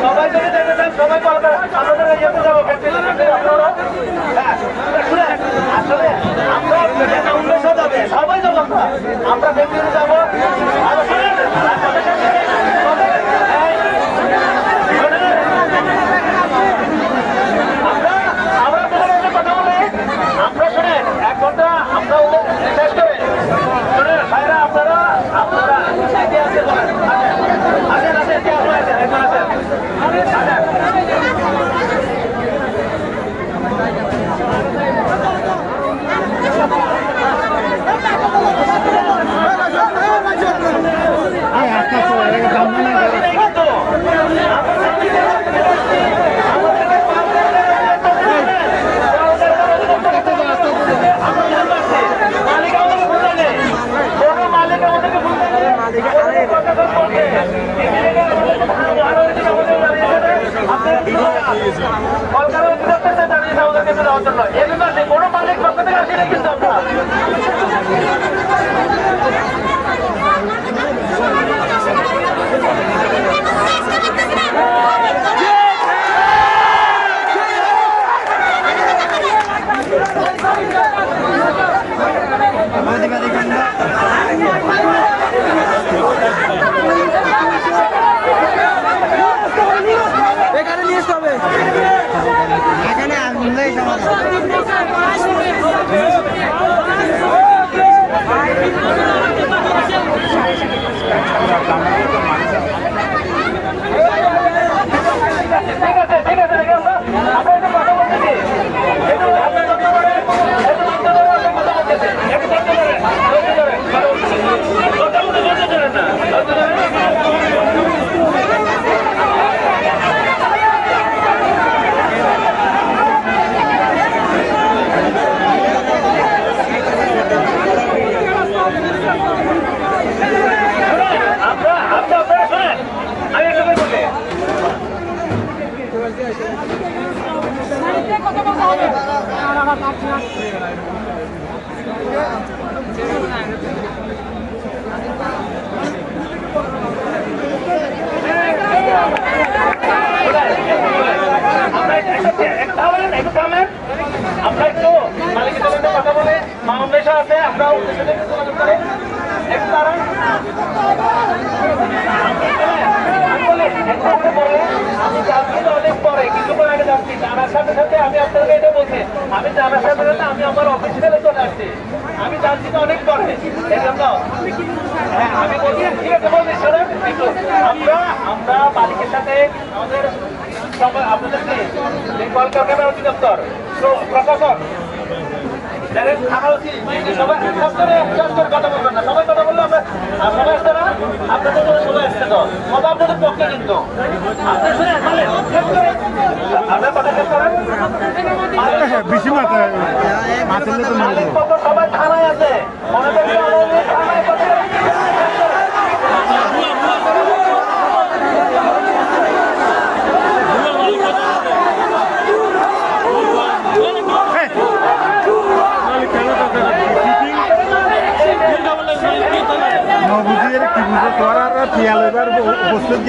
সবাই যদি দেখতে চান সবাই কল করে আপনাদের ইয়েতে যাবো আসলে আমরা উন্মেষ যাবে সবাই যাবো আমরা ব্যক্তিতে যাবো আমরা শুনে 1 ঘন্টা আমরা শেষ করে শুনে ভাইরা আপনারা কোনো মালিক পক্ষ থেকে আসলে কিন্তু আমরা এখানে নিয়ে আসতে হবে এখানে আনলেই সমাধান আমরা একটু মালিকের সাথে কথা বলে মামুন আছে আমরা যোগাযোগ করে একটু দাঁড়ান আমি যাচ্ছি অনেক পরে কিছুক্ষণ আগে যাচ্ছি জানার সাথে সাথে আমি আপনাকে এটা বলছি আমি জানার সাথে সাথে আমি আমার অফিস ফেলে চলে আসছি আমি যাচ্ছি তো অনেক পরে হ্যাঁ আমি বলছি ঠিক আছে বলছি শোনেন কিন্তু আমরা মালিকের সাথে আমাদের আপনাদেরকে যে কলকারখানা অধিদপ্তর তো প্রশাসন সবাই কথা বলবেন না সবাই কথা বললে সবাই আসতে না আপনাদের জন্য সবাই আসছে তো সবাই আপনাদের পক্ষে কিন্তু আপনার কথা শেষ করেন সবাই থানায় আছে বুঝিয়ে কি বুঝো তোর আর খেয়াল এবার উপস্থিত